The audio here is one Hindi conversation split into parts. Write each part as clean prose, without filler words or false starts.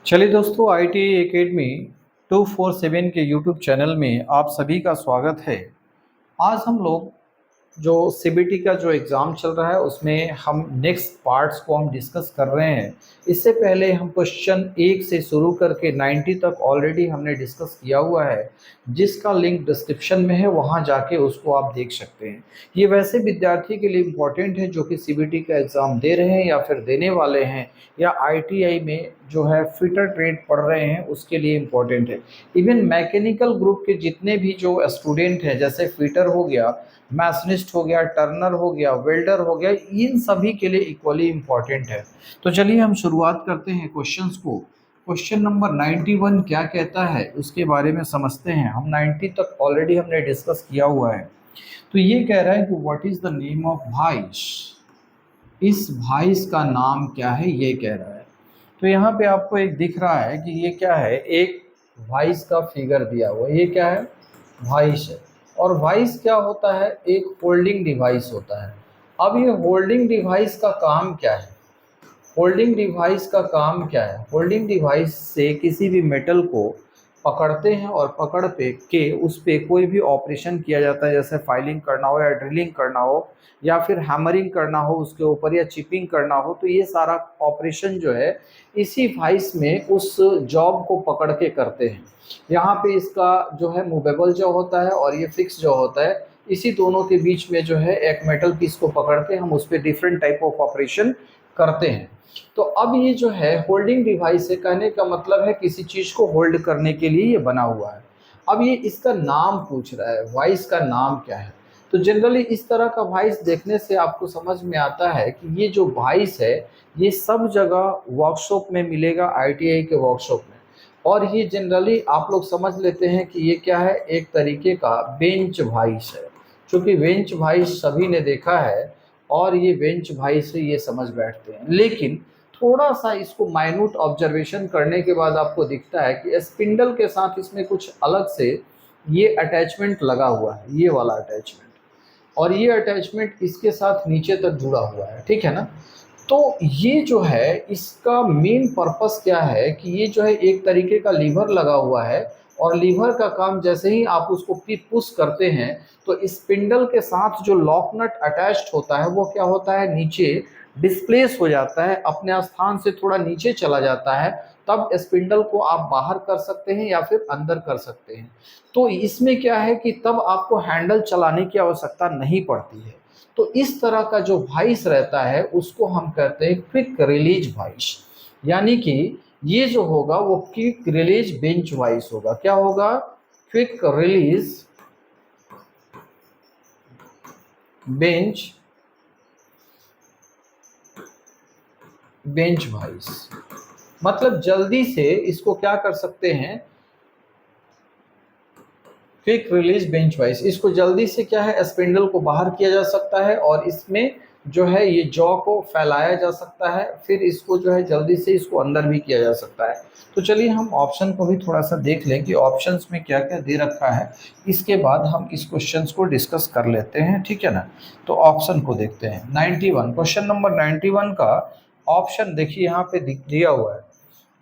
चलिए दोस्तों, ITI एकेडमी 247 के यूट्यूब चैनल में आप सभी का स्वागत है। आज हम लोग जो CBT का जो एग्ज़ाम चल रहा है उसमें हम नेक्स्ट पार्ट्स को हम डिस्कस कर रहे हैं। इससे पहले हम क्वेश्चन 1 से शुरू करके 90 तक ऑलरेडी हमने डिस्कस किया हुआ है, जिसका लिंक डिस्क्रिप्शन में है, वहां जाके उसको आप देख सकते हैं। ये वैसे विद्यार्थी के लिए इम्पोर्टेंट है जो कि CBT का एग्ज़ाम दे रहे हैं या फिर देने वाले हैं, या ITI में जो है फिटर ट्रेड पढ़ रहे हैं उसके लिए इम्पोर्टेंट है। इवन मैकेनिकल ग्रुप के जितने भी जो स्टूडेंट हैं, जैसे फिटर हो गया, मैसनिस्ट हो गया, टर्नर हो गया, वेल्डर हो गया, इन सभी के लिए इक्वली इम्पॉर्टेंट है। तो चलिए हम शुरुआत करते हैं क्वेश्चंस को। क्वेश्चन नंबर 91 क्या कहता है उसके बारे में समझते हैं। हम 90 तक ऑलरेडी हमने डिस्कस किया हुआ है। तो ये कह रहा है कि what is the name of vice. इस वाइस का नाम क्या है, ये कह रहा है। तो यहाँ पे आपको एक दिख रहा है कि ये क्या है, एक वाइस का फिगर दिया हुआ है। ये क्या है, वाइस है। और वाइस क्या होता है, एक होल्डिंग डिवाइस होता है। अब ये होल्डिंग डिवाइस का काम क्या है, होल्डिंग डिवाइस का काम क्या है। होल्डिंग डिवाइस से किसी भी मेटल को पकड़ते हैं और पकड़ पे के उस पे कोई भी ऑपरेशन किया जाता है, जैसे फाइलिंग करना हो या ड्रिलिंग करना हो या फिर हैमरिंग करना हो उसके ऊपर, या चिपिंग करना हो। तो ये सारा ऑपरेशन जो है इसी वाइस में उस जॉब को पकड़ के करते हैं। यहाँ पे इसका जो है मूवेबल जो होता है और ये फिक्स जो होता है, इसी दोनों के बीच में जो है एक मेटल पीस को पकड़ के हम उस पर डिफरेंट टाइप ऑफ ऑपरेशन करते हैं। तो अब ये जो है होल्डिंग डिवाइस है, कहने का मतलब है किसी चीज को होल्ड करने के लिए ये बना हुआ है। अब ये इसका नाम पूछ रहा है, वाइस का नाम क्या है। तो जनरली इस तरह का वाइस देखने से आपको समझ में आता है कि ये जो वाइस है ये सब जगह वर्कशॉप में मिलेगा, ITI के वर्कशॉप में। और ये जनरली आप लोग समझ लेते हैं कि ये क्या है, एक तरीके का बेंच वाइस है। क्योंकि बेंच वाइस सभी ने देखा है और ये बेंच वाइस से ये समझ बैठते हैं। लेकिन थोड़ा सा इसको माइन्यूट ऑब्जर्वेशन करने के बाद आपको दिखता है कि स्पिंडल के साथ इसमें कुछ अलग से ये अटैचमेंट लगा हुआ है, ये वाला अटैचमेंट। और ये अटैचमेंट इसके साथ नीचे तक जुड़ा हुआ है, ठीक है ना। तो ये जो है इसका मेन पर्पस क्या है कि ये जो है एक तरीके का लीवर लगा हुआ है, और लीवर का काम जैसे ही आप उसको पुश करते हैं तो स्पिंडल के साथ जो लॉक नट अटैच्ड होता है वो क्या होता है, नीचे डिस्प्लेस हो जाता है, अपने स्थान से थोड़ा नीचे चला जाता है। तब स्पिंडल को आप बाहर कर सकते हैं या फिर अंदर कर सकते हैं। तो इसमें क्या है कि तब आपको हैंडल चलाने की आवश्यकता नहीं पड़ती है। तो इस तरह का जो वाइस रहता है उसको हम कहते हैं क्विक रिलीज वाइस। यानी कि ये जो होगा वो क्विक रिलीज बेंच वाइस होगा। क्या होगा, quick release bench bench vice. मतलब जल्दी से इसको क्या कर सकते हैं, क्विक रिलीज बेंच वाइस, इसको जल्दी से क्या है स्पिंडल को बाहर किया जा सकता है और इसमें जो है ये जॉ को फैलाया जा सकता है, फिर इसको जो है जल्दी से इसको अंदर भी किया जा सकता है। तो चलिए हम ऑप्शन को भी थोड़ा सा देख लें कि ऑप्शंस में क्या क्या दे रखा है। इसके बाद हम इस क्वेश्चंस को डिस्कस कर लेते हैं, ठीक है ना। तो ऑप्शन को देखते हैं। 91, क्वेश्चन नंबर 91 का ऑप्शन देखिए यहाँ पे दिया हुआ है।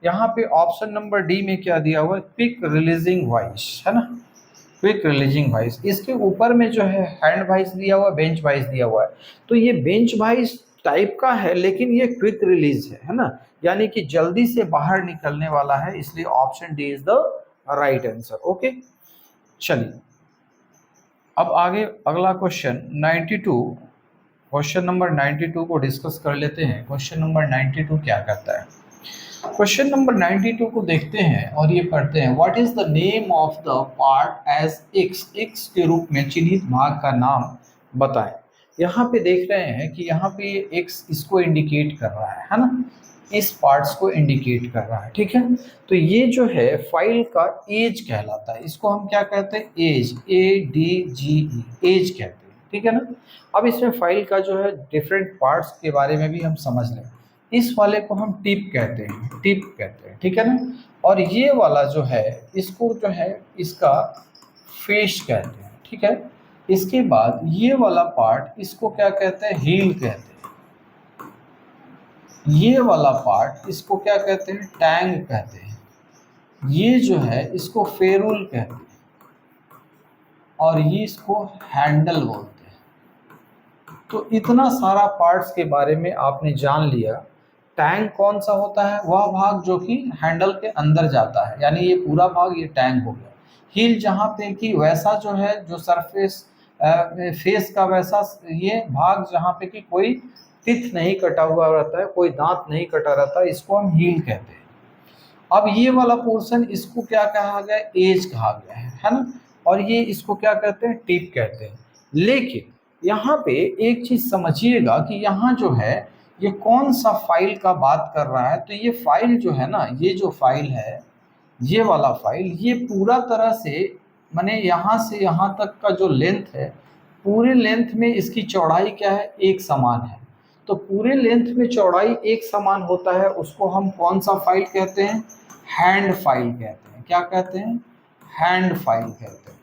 यहाँ पे ऑप्शन नंबर डी में क्या दिया हुआ है, क्विक रिलीजिंग वॉइस, है ना। क्विक रिलीजिंग वाइस, इसके ऊपर में जो है हैंड वाइस दिया हुआ, बेंच वाइस दिया हुआ है। तो ये बेंच वाइस टाइप का है लेकिन ये क्विक रिलीज है ना, यानी कि जल्दी से बाहर निकलने वाला है, इसलिए option D is the right answer. Okay, चलिए अब आगे अगला क्वेश्चन 92, क्वेश्चन नंबर 92 को डिस्कस कर लेते हैं। क्वेश्चन नंबर 92 क्या कहता है। क्वेश्चन नंबर 92 को देखते हैं और ये पढ़ते हैं, what is the name of the part as X. X के रूप में चिन्हित भाग का नाम बताएं। यहाँ पे देख रहे हैं कि यहाँ पे एक्स इसको इंडिकेट कर रहा है ना, इस पार्ट्स को इंडिकेट कर रहा है, ठीक है। तो ये जो है फाइल का एज कहलाता है, इसको हम क्या कहते हैं, एज, ADGE, एज कहते हैं, ठीक है ना। अब इसमें फाइल का जो है डिफरेंट पार्ट्स के बारे में भी हम समझ लें। इस वाले को हम टिप कहते हैं, टिप कहते हैं, ठीक है ना। और ये वाला जो है इसको जो है इसका फेस कहते हैं, ठीक है। इसके बाद ये वाला पार्ट इसको क्या कहते हैं, हील कहते हैं। ये वाला पार्ट इसको क्या कहते हैं, टैंक कहते हैं। ये जो है इसको फेरूल कहते हैं और ये इसको हैंडल बोलते हैं। तो इतना सारा पार्ट्स के बारे में आपने जान लिया। टैंक कौन सा होता है, वह भाग जो कि हैंडल के अंदर जाता है, यानी ये पूरा भाग ये टैंक हो गया। हील जहाँ पे कि वैसा जो है जो सरफेस फेस का वैसा ये भाग जहाँ पे कि कोई टिथ नहीं कटा हुआ रहता है, कोई दांत नहीं कटा रहता है, इसको हम हील कहते हैं। अब ये वाला पोर्शन इसको क्या कहा गया, एज कहा गया है ना। और ये इसको क्या कहते हैं, टिप कहते हैं। लेकिन यहाँ पे एक चीज समझिएगा कि यहाँ जो है ये कौन सा फाइल का बात कर रहा है। तो ये फाइल जो है ना, ये जो फाइल है, ये वाला फाइल, ये पूरा तरह से माने यहाँ से यहाँ तक का जो लेंथ है, पूरे लेंथ में इसकी चौड़ाई क्या है, एक समान है। तो पूरे लेंथ में चौड़ाई एक समान होता है, उसको हम कौन सा फाइल कहते हैं, हैंड फाइल कहते हैं। क्या कहते हैं, हैंड फाइल कहते हैं।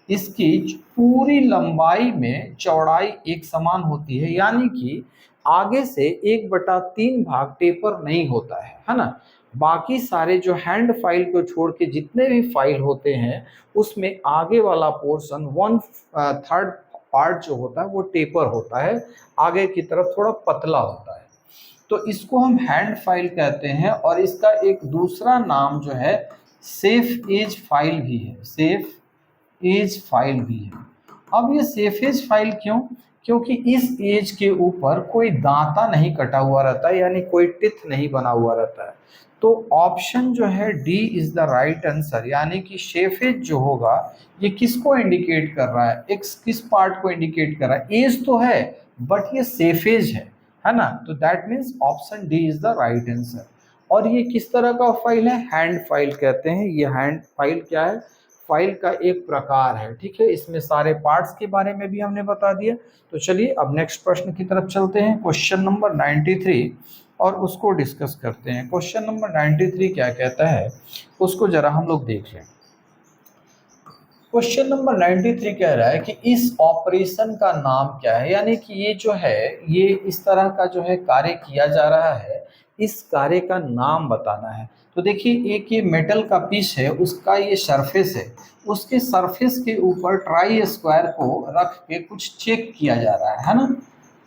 इसकी पूरी लंबाई में चौड़ाई एक समान होती है, यानी कि आगे से 1/3 भाग टेपर नहीं होता है ना। बाकी सारे जो हैंड फाइल को छोड़ के जितने भी फाइल होते हैं उसमें आगे वाला पोर्शन 1/3 पार्ट जो होता है वो टेपर होता है, आगे की तरफ थोड़ा पतला होता है। तो इसको हम हैंड फाइल कहते हैं। और इसका एक दूसरा नाम जो है सेफ एज फाइल भी है, सेफ एज फाइल भी है। अब ये सेफ एज फाइल क्यों, क्योंकि इस एज के ऊपर कोई दांता नहीं कटा हुआ रहता है, यानी कोई टिथ नहीं बना हुआ रहता है। तो ऑप्शन जो है D is the right answer, यानी कि सेफ एज जो होगा ये किसको इंडिकेट कर रहा है, एक्स किस पार्ट को इंडिकेट कर रहा है, एज तो है बट ये सेफ एज है ना। तो that means option D is the right answer. और ये किस तरह का फाइल है, हैंड फाइल कहते हैं। ये हैंड फाइल क्या है, फाइल का एक प्रकार है, ठीक है। इसमें सारे पार्ट्स के बारे में भी हमने बता दिया। तो चलिए अब नेक्स्ट प्रश्न की तरफ चलते हैं, क्वेश्चन नंबर 93, और उसको डिस्कस करते हैं। क्वेश्चन नंबर 93 क्या कहता है उसको जरा हम लोग देख लें। क्वेश्चन नंबर 93 कह रहा है कि इस ऑपरेशन का नाम क्या है, यानी कि ये जो है ये इस तरह का जो है कार्य किया जा रहा है, इस कार्य का नाम बताना है। तो देखिए एक ये मेटल का पीस है, उसका ये सरफेस है, उसके सरफेस के ऊपर ट्राई स्क्वायर को रख के कुछ चेक किया जा रहा है ना।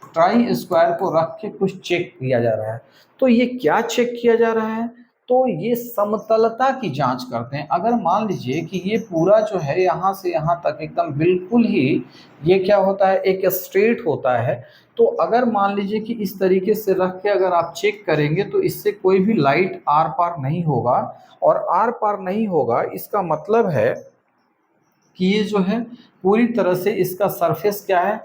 ट्राई स्क्वायर को रख के कुछ चेक किया जा रहा है। तो ये क्या चेक किया जा रहा है, तो ये समतलता की जांच करते हैं। अगर मान लीजिए कि ये पूरा जो है यहाँ से यहाँ तक एकदम बिल्कुल ही ये क्या होता है, एक स्ट्रेट होता है। तो अगर मान लीजिए कि इस तरीके से रख के अगर आप चेक करेंगे तो इससे कोई भी लाइट आर पार नहीं होगा। और आर पार नहीं होगा इसका मतलब है कि ये जो है पूरी तरह से इसका सरफेस क्या है,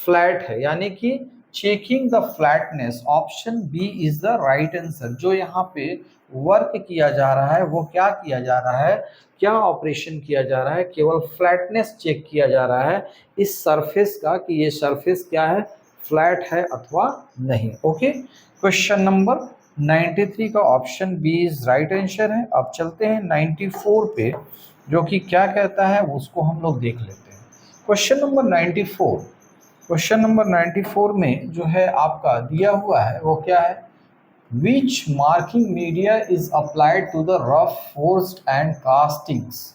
फ्लैट है, यानी कि checking the flatness, option B is the right answer. जो यहाँ पे वर्क किया जा रहा है वो क्या किया जा रहा है, क्या ऑपरेशन किया जा रहा है, केवल फ्लैटनेस चेक किया जा रहा है इस सरफेस का, कि ये सरफेस क्या है, फ्लैट है अथवा नहीं। ओके, क्वेश्चन नंबर 93 का option B is right answer है। अब चलते हैं 94 पे, जो कि क्या कहता है उसको हम लोग देख लेते हैं। क्वेश्चन नंबर 94, क्वेश्चन नंबर 94 में जो है आपका दिया हुआ है वो क्या है, which marking media is applied to the rough forged and castings,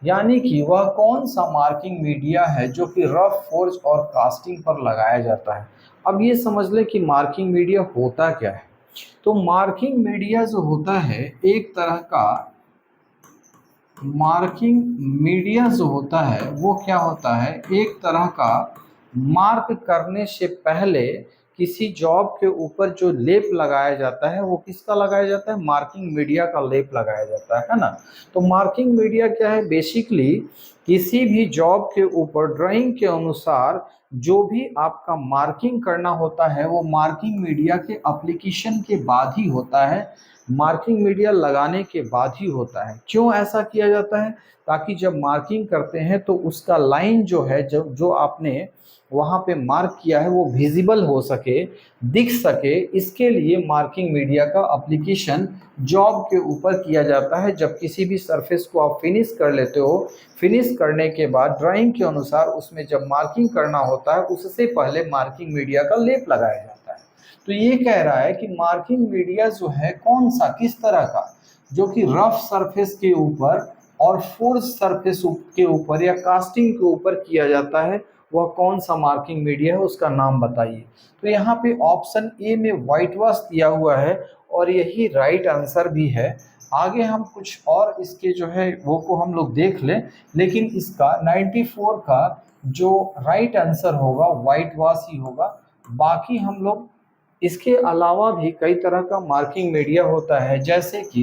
यानी कि वह कौन सा मार्किंग मीडिया है जो कि रफ फोर्स और कास्टिंग पर लगाया जाता है। अब ये समझ ले कि मार्किंग मीडिया होता क्या है। तो मार्किंग मीडिया जो होता है एक तरह का, मार्किंग मीडिया जो होता है वो क्या होता है, एक तरह का मार्क करने से पहले किसी जॉब के ऊपर जो लेप लगाया जाता है वो किसका लगाया जाता है, मार्किंग मीडिया का लेप लगाया जाता है ना। तो मार्किंग मीडिया क्या है, बेसिकली किसी भी जॉब के ऊपर ड्राइंग के अनुसार जो भी आपका मार्किंग करना होता है वो मार्किंग मीडिया के एप्लीकेशन के बाद ही होता है, मार्किंग मीडिया लगाने के बाद ही होता है। क्यों ऐसा किया जाता है, ताकि जब मार्किंग करते हैं तो उसका लाइन जो है जो आपने वहाँ पे मार्क किया है वो विजिबल हो सके, दिख सके, इसके लिए मार्किंग मीडिया का एप्लीकेशन जॉब के ऊपर किया जाता है। जब किसी भी सरफेस को आप फिनिश कर लेते हो, फिनिश करने के बाद ड्राइंग के अनुसार उसमें जब मार्किंग करना होता है उससे पहले मार्किंग मीडिया का लेप लगाया जाता है। तो ये कह रहा है कि मार्किंग मीडिया जो है कौन सा, किस तरह का, जो कि रफ सरफेस के ऊपर और फोर्स सरफेस के ऊपर या कास्टिंग के ऊपर किया जाता है, वह कौन सा मार्किंग मीडिया है, उसका नाम बताइए। तो यहाँ पे ऑप्शन ए में व्हाइट वॉश दिया हुआ है और यही राइट आंसर भी है। आगे हम कुछ और इसके जो है वो को हम लोग देख लें, लेकिन इसका 94 का जो राइट आंसर होगा व्हाइट वॉश ही होगा। बाकी हम लोग इसके अलावा भी कई तरह का मार्किंग मीडिया होता है, जैसे कि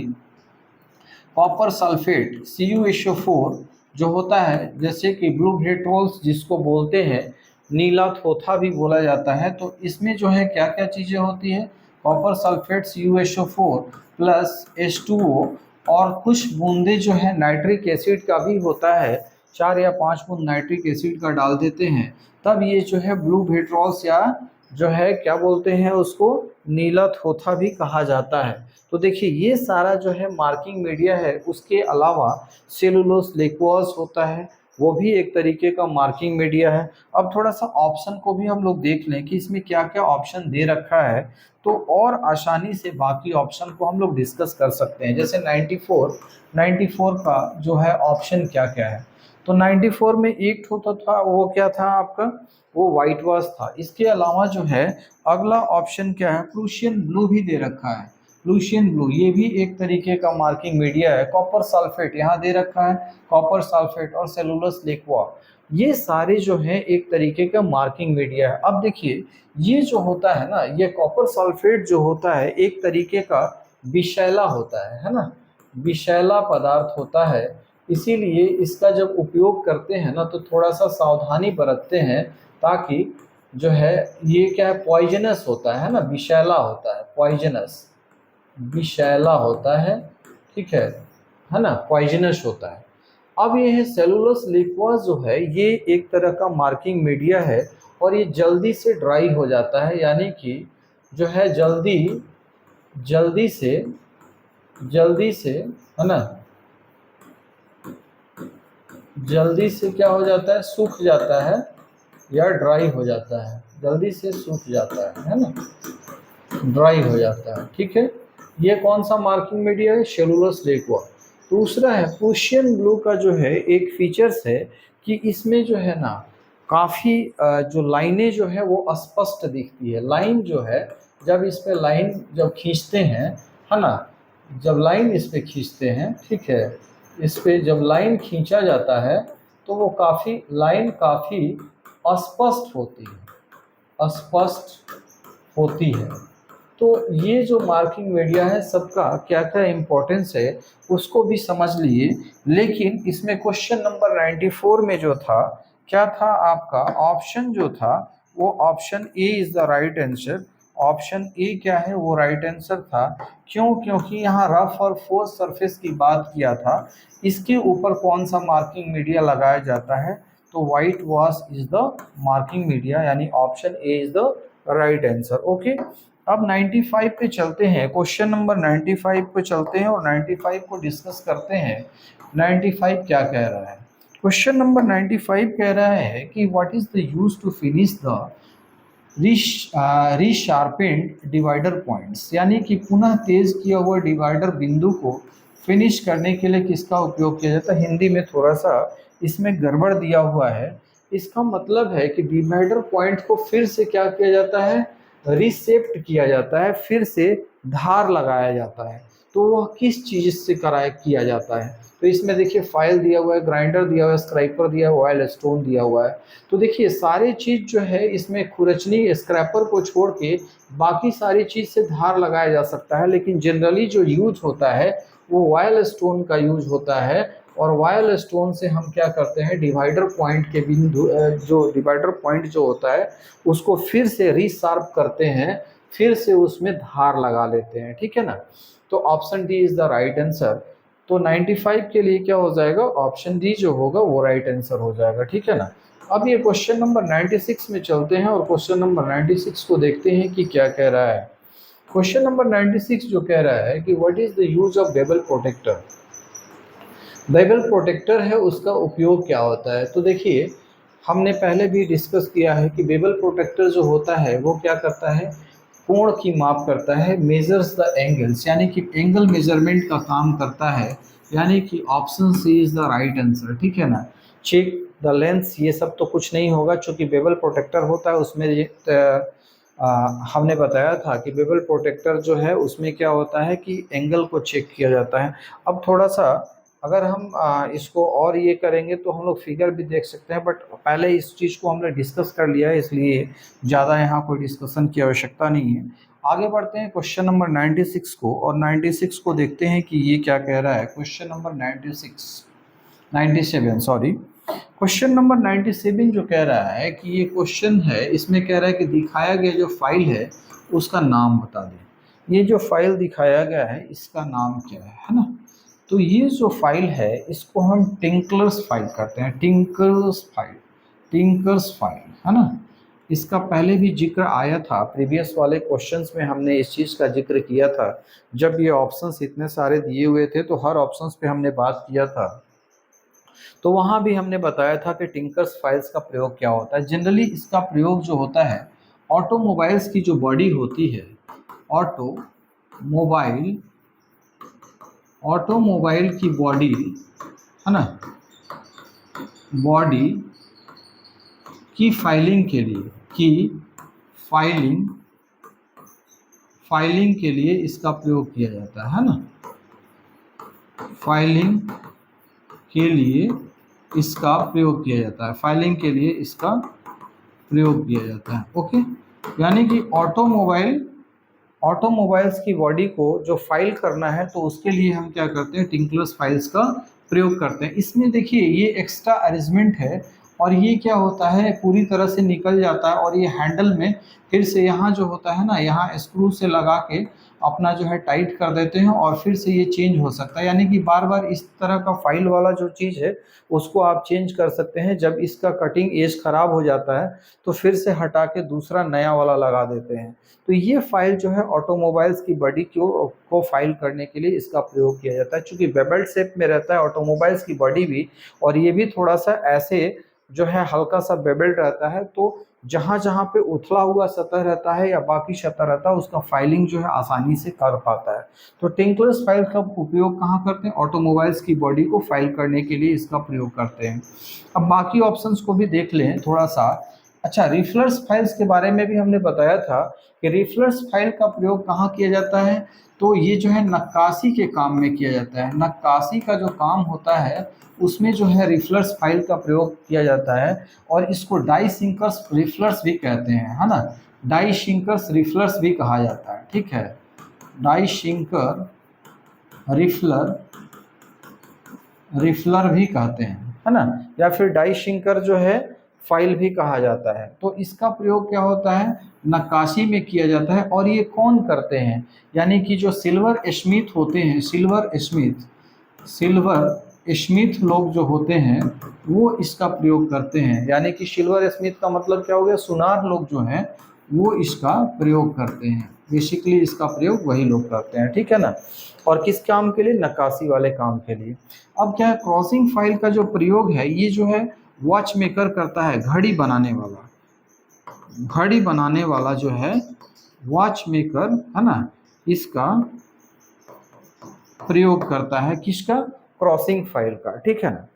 कॉपर सल्फेट CuSO4 जो होता है, जैसे कि ब्लू ब्रेटोल्स जिसको बोलते हैं, नीला थोथा भी बोला जाता है। तो इसमें जो है क्या क्या चीज़ें होती है, copper sulphate CuSO4 plus H2O और कुछ बूंदे जो है नाइट्रिक एसिड का भी होता है, 4 या 5 बूंद नाइट्रिक एसिड का डाल देते हैं, तब ये जो है ब्लू ब्रेटोल्स या जो है क्या बोलते हैं उसको, नीला थोथा भी कहा जाता है। तो देखिए ये सारा जो है मार्किंग मीडिया है। उसके अलावा सेलुलोस लिक्वस होता है, वो भी एक तरीके का मार्किंग मीडिया है। अब थोड़ा सा ऑप्शन को भी हम लोग देख लें कि इसमें क्या क्या ऑप्शन दे रखा है, तो और आसानी से बाकी ऑप्शन को हम लोग डिस्कस कर सकते हैं। जैसे 94 का जो है ऑप्शन क्या क्या है, तो 94 में एक होता था, वो क्या था आपका, वो व्हाइट वॉश था। इसके अलावा जो है अगला ऑप्शन क्या है, प्रूशियन ब्लू भी दे रखा है। प्रूशियन ब्लू ये भी एक तरीके का मार्किंग मीडिया है। कॉपर सल्फेट यहाँ दे रखा है, कॉपर सल्फेट और सेलुलोस लिक्वा, ये सारे जो है एक तरीके का मार्किंग मीडिया है। अब देखिए ये जो होता है ना, ये कॉपर सल्फेट जो होता है एक तरीके का विषैला होता है ना, विषैला पदार्थ होता है। इसीलिए इसका जब उपयोग करते हैं ना तो थोड़ा सा सावधानी बरतते हैं, ताकि जो है ये क्या है, पॉइजनस होता है ना, विषैला होता है, पॉइजनस विषैला होता है, ठीक है ना, पॉइजनस होता है। अब ये है सेलुलोस लिक्वस जो है, ये एक तरह का मार्किंग मीडिया है और ये जल्दी से ड्राई हो जाता है, यानी कि जो है जल्दी जल्दी से है ना, जल्दी से क्या हो जाता है, सूख जाता है या ड्राई हो जाता है, जल्दी से सूख जाता है ना, ड्राई हो जाता है, ठीक है। ये कौन सा मार्किंग मीडिया है, सेलुलोस लिक्वा। दूसरा है प्रूशियन ब्लू का जो है एक फीचर्स है कि इसमें जो है ना काफ़ी जो लाइनें जो है वो स्पष्ट दिखती है। लाइन जो है जब इस पे लाइन जब खींचते हैं, है ना, जब लाइन इस पे खींचते हैं, ठीक है, इस पे जब लाइन खींचा जाता है तो वो लाइन काफ़ी अस्पष्ट होती है, स्पष्ट होती है। तो ये जो मार्किंग मीडिया है सबका क्या क्या इम्पोर्टेंस है उसको भी समझ लिए। लेकिन इसमें क्वेश्चन नंबर 94 में जो था, क्या था आपका ऑप्शन जो था, वो option A is the right answer. Option A क्या है, वो राइट आंसर था। क्यों, क्योंकि यहाँ रफ और फोर्स सरफेस की बात किया था। इसके ऊपर कौन सा मार्किंग मीडिया लगाया जाता है, तो white wash is the marking media, यानी option A is the right answer. Okay, अब 95 पे चलते हैं, क्वेश्चन नंबर 95 पे चलते हैं और 95 को डिस्कस करते हैं। 95 क्या कह रहा है, क्वेश्चन नंबर 95 कह रहा है कि what is the use to finish the resharpened divider points, यानी कि पुनः तेज किया हुआ डिवाइडर बिंदु को फिनिश करने के लिए किसका उपयोग किया जाता है। हिंदी में थोड़ा सा इसमें गड़बड़ दिया हुआ है। इसका मतलब है कि डिवाइडर पॉइंट को फिर से क्या किया जाता है, रिसेप्ट किया जाता है, फिर से धार लगाया जाता है। तो वह किस चीज़ से किया जाता है, तो इसमें देखिए फाइल दिया हुआ है, ग्राइंडर दिया हुआ है, स्क्रैपर दिया हुआ है, ऑयल स्टोन दिया हुआ है। तो देखिए सारी चीज़ जो है इसमें खुरचनी स्क्रैपर को छोड़ के बाकी सारी चीज़ से धार लगाया जा सकता है, लेकिन जनरली जो यूज होता है वो ऑयल स्टोन का यूज होता है। और ऑयल स्टोन से हम क्या करते हैं, डिवाइडर पॉइंट के बिंदु जो डिवाइडर पॉइंट जो होता है उसको फिर से रीशार्प करते हैं, फिर से उसमें धार लगा लेते हैं, ठीक है ना। तो option D is the right answer. तो 95 के लिए क्या हो जाएगा, ऑप्शन डी जो होगा वो राइट आंसर हो जाएगा, ठीक है ना। अब ये क्वेश्चन नंबर 96 में चलते हैं और क्वेश्चन नंबर 96 को देखते हैं कि क्या कह रहा है। क्वेश्चन नंबर 96 जो कह रहा है कि what is the use of bevel protractor. Bevel protractor है उसका उपयोग क्या होता है, तो देखिए हमने पहले भी डिस्कस किया है कि बेबल प्रोटेक्टर जो होता है वो क्या करता है, कोण की माप करता है, मेजर्स द एंगल्स यानी कि एंगल मेजरमेंट का काम करता है, यानी कि option C is the right answer, ठीक है ना। चेक द लेंस, ये सब तो कुछ नहीं होगा चूंकि बेवल प्रोटेक्टर होता है उसमें ये हमने बताया था कि बेवल प्रोटेक्टर जो है उसमें क्या होता है कि एंगल को चेक किया जाता है। अब थोड़ा सा अगर हम इसको और ये करेंगे तो हम लोग फिगर भी देख सकते हैं, बट पहले इस चीज़ को हमने डिस्कस कर लिया है इसलिए ज़्यादा यहाँ कोई डिस्कशन की आवश्यकता नहीं है। आगे बढ़ते हैं क्वेश्चन नंबर 96 को, और 96 को देखते हैं कि ये क्या कह रहा है। Question number 97 sorry, question number 97 जो कह रहा है कि ये क्वेश्चन है, इसमें कह रहा है कि दिखाया गया जो फाइल है उसका नाम बता दें। ये जो फाइल दिखाया गया है इसका नाम क्या है ना। तो ये जो फाइल है इसको हम टिंकलर्स फाइल करते हैं, टिंकर्स फाइल है ना। इसका पहले भी जिक्र आया था, प्रीवियस वाले क्वेश्चंस में हमने इस चीज़ का जिक्र किया था। जब ये ऑप्शंस इतने सारे दिए हुए थे तो हर ऑप्शंस पे हमने बात किया था, तो वहाँ भी हमने बताया था कि टिंकर्स फाइल्स का प्रयोग क्या होता है। जनरली इसका प्रयोग जो होता है ऑटोमोबाइल्स की जो बॉडी होती है, ऑटोमोबाइल ऑटोमोबाइल की बॉडी है ना, बॉडी की फाइलिंग के लिए, फाइलिंग फाइलिंग के लिए इसका प्रयोग किया जाता है ना, फाइलिंग के लिए इसका प्रयोग किया जाता है, फाइलिंग के लिए इसका प्रयोग किया जाता है। ओके, यानी कि ऑटोमोबाइल्स की बॉडी को जो फाइल करना है तो उसके लिए हम क्या करते हैं, टिंकलर्स फाइल्स का प्रयोग करते हैं। इसमें देखिए ये एक्स्ट्रा अरेंजमेंट है और ये क्या होता है पूरी तरह से निकल जाता है, और ये हैंडल में फिर से यहाँ जो होता है ना, यहाँ स्क्रू से लगा के अपना जो है टाइट कर देते हैं और फिर से ये चेंज हो सकता है। यानी कि बार बार इस तरह का फाइल वाला जो चीज़ है उसको आप चेंज कर सकते हैं। जब इसका कटिंग एज खराब हो जाता है तो फिर से हटा के दूसरा नया वाला लगा देते हैं। तो ये फाइल जो है ऑटोमोबाइल्स की बॉडी को फाइल करने के लिए इसका प्रयोग किया जाता है। चूँकि बेबल्ट शेप में रहता है ऑटोमोबाइल्स की बॉडी भी, और ये भी थोड़ा सा ऐसे जो है हल्का सा बेबल्ट रहता है, तो जहाँ जहाँ पे उथला हुआ सतह रहता है या बाकी सतह रहता है उसका फाइलिंग जो है आसानी से कर पाता है। तो टिंकलर्स फाइल का उपयोग कहाँ करते हैं, ऑटोमोबाइल्स की बॉडी को फाइल करने के लिए इसका प्रयोग करते हैं। अब बाकी ऑप्शंस को भी देख लें थोड़ा सा। अच्छा, रिफलर्स फाइल्स के बारे में भी हमने बताया था कि रिफलर्स फाइल का प्रयोग कहाँ किया जाता है, तो ये जो है नक्काशी के काम में किया जाता है। नक्काशी का जो काम होता है उसमें जो है रिफलर्स फाइल का प्रयोग किया जाता है, और इसको डाई सिंकर्स रिफलर्स भी कहते हैं, है ना। डाई सिंकर्स रिफलर्स भी कहा जाता है, ठीक है। डाई सिंकर रिफलर भी कहते हैं, है ना, या फिर डाई सिंकर जो है फाइल भी कहा जाता है। तो इसका प्रयोग क्या होता है, नक्काशी में किया जाता है। और ये कौन करते हैं, यानी कि जो सिल्वर स्मिथ होते हैं, सिल्वर स्मिथ लोग जो होते हैं वो इसका प्रयोग करते हैं। यानी कि सिल्वर स्मिथ का मतलब क्या हो गया, सुनार लोग जो हैं वो इसका प्रयोग करते हैं। बेसिकली इसका प्रयोग वही लोग करते हैं, ठीक है ना। और किस काम के लिए, नक्काशी वाले काम के लिए। अब क्या है, क्रॉसिंग फाइल का जो प्रयोग है ये जो है वॉच मेकर करता है, घड़ी बनाने वाला जो है वॉच मेकर, है ना, इसका प्रयोग करता है, किसका, क्रॉसिंग फाइल का, ठीक है ना।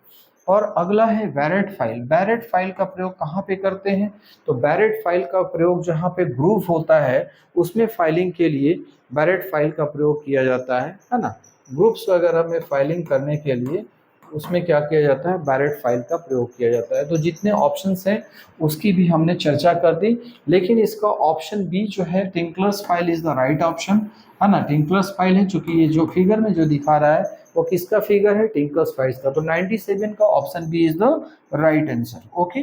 और अगला है बैरेट फाइल। बैरेट फाइल का प्रयोग कहाँ पे करते हैं, तो बैरेट फाइल का प्रयोग जहाँ पे ग्रूव होता है उसमें फाइलिंग के लिए बैरेट फाइल का प्रयोग किया जाता है ना। ग्रुप्स वगैरह में फाइलिंग करने के लिए उसमें क्या किया जाता है, बैरेट फाइल का प्रयोग किया जाता है। तो जितने ऑप्शंस हैं उसकी भी हमने चर्चा कर दी, लेकिन इसका ऑप्शन बी जो है tinklers file is the right option, है ना। टिंकलर्स फाइल है, चूंकि ये जो फिगर में जो दिखा रहा है वो किसका फिगर है, टिंकलर्स फाइल का। तो 97 का option B is the right answer. Okay,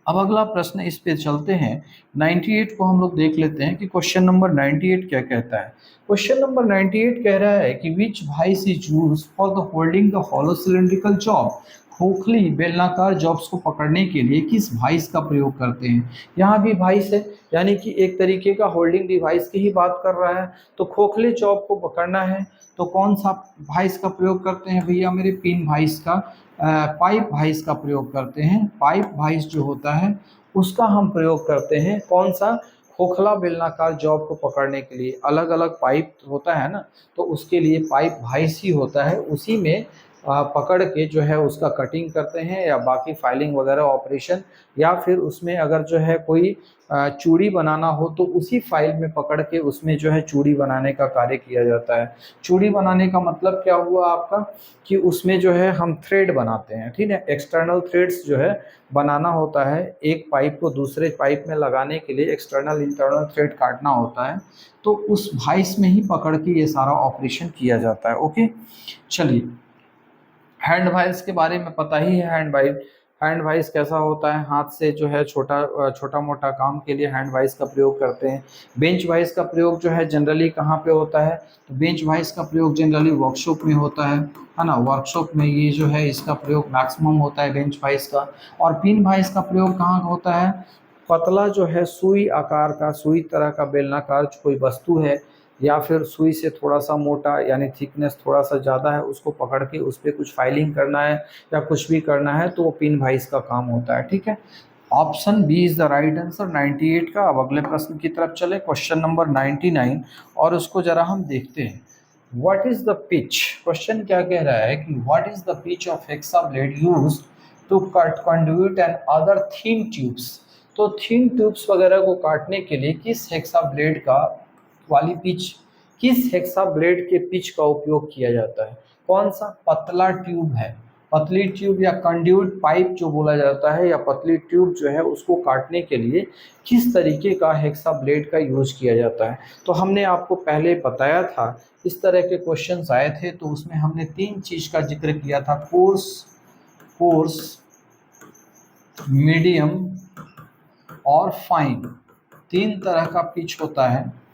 अब अगला प्रश्न इस पे चलते हैं। 98 को हम लोग देख लेते हैं कि क्वेश्चन नंबर 98 क्या कहता है। क्वेश्चन नंबर 98 कह रहा है कि which vice is use for the holding the hollow cylindrical job. खोखली बेलनाकार जॉब्स को पकड़ने के लिए किस वाइस का प्रयोग करते हैं। यहाँ भी वाइस है, यानी कि एक तरीके का होल्डिंग डिवाइस की ही बात कर रहा है। तो खोखले जॉब को पकड़ना है तो कौन सा वाइस का प्रयोग करते हैं भैया मेरे, पिन वाइस का, पाइप वाइस का प्रयोग करते हैं। पाइप वाइस जो होता है उसका हम प्रयोग करते हैं, कौन सा, खोखला बेलनाकार जॉब को पकड़ने के लिए अलग अलग पाइप होता है ना, तो उसके लिए पाइप भाइस ही होता है, उसी में पकड़ के जो है उसका कटिंग करते हैं या बाकी फाइलिंग वगैरह ऑपरेशन, या फिर उसमें अगर जो है कोई चूड़ी बनाना हो तो उसी फाइल में पकड़ के उसमें जो है चूड़ी बनाने का कार्य किया जाता है। चूड़ी बनाने का मतलब क्या हुआ आपका, कि उसमें जो है हम थ्रेड बनाते हैं, ठीक है, एक्सटर्नल थ्रेड्स जो है बनाना होता है, एक पाइप को दूसरे पाइप में लगाने के लिए एक्सटर्नल इंटरनल थ्रेड काटना होता है, तो उस भाइस में ही पकड़ के ये सारा ऑपरेशन किया जाता है। ओके, चलिए, हैंड वाइज के बारे में पता ही है। हैंड वाइज कैसा होता है, हाथ से जो है छोटा मोटा काम के लिए हैंड वाइज का प्रयोग करते हैं। बेंच वाइज का प्रयोग जो है जनरली कहाँ पे होता है, तो बेंच वाइज का प्रयोग जनरली वर्कशॉप में होता है ना, वर्कशॉप में ये जो है इसका प्रयोग मैक्सिमम होता है बेंच वाइज का। और पिन वाइज का प्रयोग कहाँ होता है, पतला जो है सुई आकार का, सुई तरह का बेलनाकार कोई वस्तु है, या फिर सुई से थोड़ा सा मोटा यानी थिकनेस थोड़ा सा ज़्यादा है, उसको पकड़ के उस पर कुछ फाइलिंग करना है या कुछ भी करना है, तो वो पिन वाइज का काम होता है। ठीक है, option B is the right answer 98 का। अब अगले प्रश्न की तरफ चले, क्वेश्चन नंबर 99, और उसको जरा हम देखते हैं। What is the pitch, question क्या कह रहा है कि what is the pitch of hacksaw blade used to cut conduit and other thin tubes. तो थिन ट्यूब्स वगैरह को काटने के लिए किस हेक्सा ब्लेड का वाली पिच, किस हेक्सा ब्लेड के पिच का उपयोग किया जाता है, कौन सा पतला ट्यूब है, पतली ट्यूब या कंड्यूट पाइप जो बोला जाता है, या पतली ट्यूब जो है उसको काटने के लिए किस तरीके का हेक्सा ब्लेड का यूज किया जाता है। तो हमने आपको पहले बताया था, इस तरह के क्वेश्चंस आए थे, तो उसमें हमने तीन चीज का जिक्र किया था, कोर्स, कोर्स, मीडियम और फाइन। तीन तरह का पिच होता है।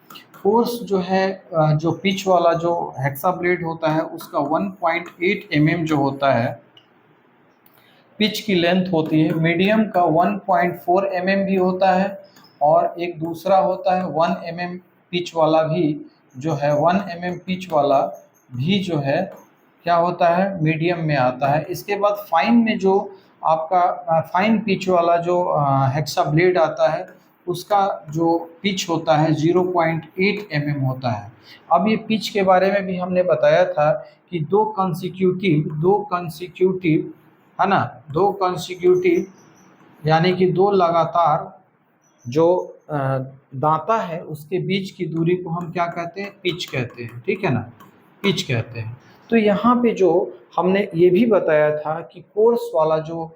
कोर्स जो है, जो पिच वाला जो हेक्सा ब्लेड होता है उसका 1.8 mm जो होता है पिच की लेंथ होती है। मीडियम का 1.4 mm भी होता है, और एक दूसरा होता है 1 mm पिच वाला भी, जो है 1 mm पिच वाला भी जो है क्या होता है, मीडियम में आता है। इसके बाद फाइन में जो आपका फाइन पिच वाला जो हेक्सा ब्लेड आता है उसका जो पिच होता है 0.8 mm होता है। अब ये पिच के बारे में भी हमने बताया था कि दो कंसिक्यूटिव है ना, दो कंसिक्यूटिव यानी कि दो लगातार जो दांता है उसके बीच की दूरी को हम क्या कहते हैं, पिच कहते हैं। ठीक है ना, पिच कहते हैं। तो यहाँ पे जो हमने ये भी बताया था कि कोर्स वाला जो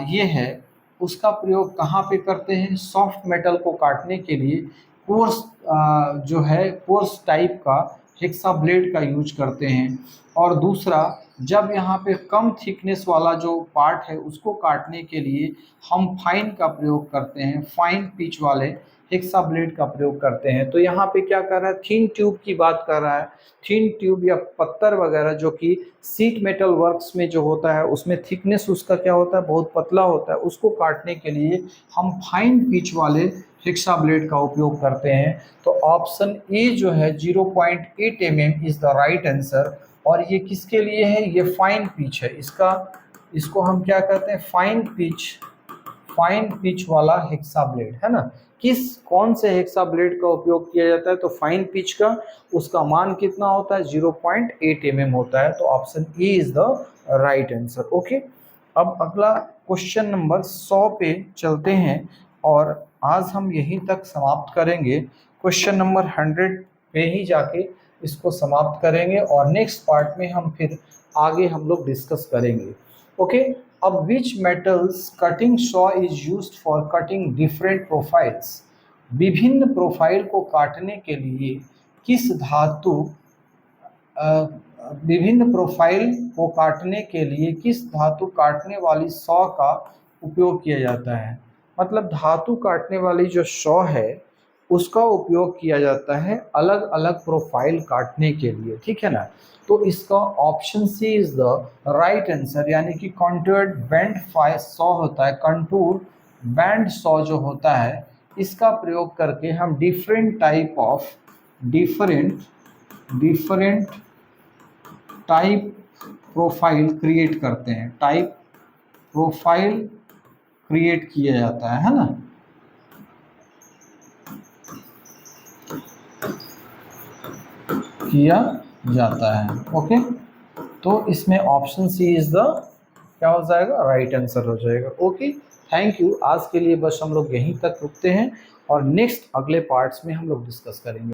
ये है उसका प्रयोग कहाँ पे करते हैं, सॉफ्ट मेटल को काटने के लिए कोर्स जो है कोर्स टाइप का हेक्सा ब्लेड का यूज करते हैं। और दूसरा, जब यहाँ पे कम थिकनेस वाला जो पार्ट है उसको काटने के लिए हम फाइन का प्रयोग करते हैं, फाइन पिच वाले हेक्सा ब्लेड का प्रयोग करते हैं। तो यहाँ पे क्या कर रहा है, थिन ट्यूब की बात कर रहा है। थिन ट्यूब या पत्थर वगैरह जो कि सीट मेटल वर्क्स में जो होता है उसमें थिकनेस उसका क्या होता है, बहुत पतला होता है, उसको काटने के लिए हम फाइन पिच वाले हेक्सा ब्लेड का उपयोग करते हैं। तो ऑप्शन ए जो है 0.8 mm is the right answer. और ये किसके लिए है, ये फाइन पिच है, इसको हम क्या कहते हैं, फाइन पिच वाला हेक्सा ब्लेड है ना। कौन से हेक्सा ब्लेड का उपयोग किया जाता है, तो फाइन पिच का, उसका मान कितना होता है, 0.8 mm होता है। तो option A is the right answer. Okay, अब अगला क्वेश्चन नंबर 100 पे चलते हैं, और आज हम यहीं तक समाप्त करेंगे। क्वेश्चन नंबर 100 पे ही जाके इसको समाप्त करेंगे, और नेक्स्ट पार्ट में हम फिर आगे हम लोग डिस्कस करेंगे। ओके, अब which metals cutting saw is used for cutting different profiles. विभिन्न प्रोफाइल को काटने के लिए किस धातु विभिन्न प्रोफाइल को काटने के लिए किस धातु काटने वाली सॉ का उपयोग किया जाता है। मतलब धातु काटने वाली जो सॉ है उसका उपयोग किया जाता है अलग अलग प्रोफाइल काटने के लिए। ठीक है ना, तो इसका option C is the right answer, यानी कि कंटूर्ड बैंड सॉ होता है, कंटूर बैंड सॉ जो होता है इसका प्रयोग करके हम डिफरेंट टाइप प्रोफाइल क्रिएट करते हैं, टाइप प्रोफाइल क्रिएट किया जाता है ना। किया जाता है। ओके, तो इसमें ऑप्शन सी इज़ द क्या हो जाएगा, राइट आंसर हो जाएगा। Okay, thank you. आज के लिए बस हम लोग यहीं तक रुकते हैं और नेक्स्ट अगले पार्ट्स में हम लोग डिस्कस करेंगे।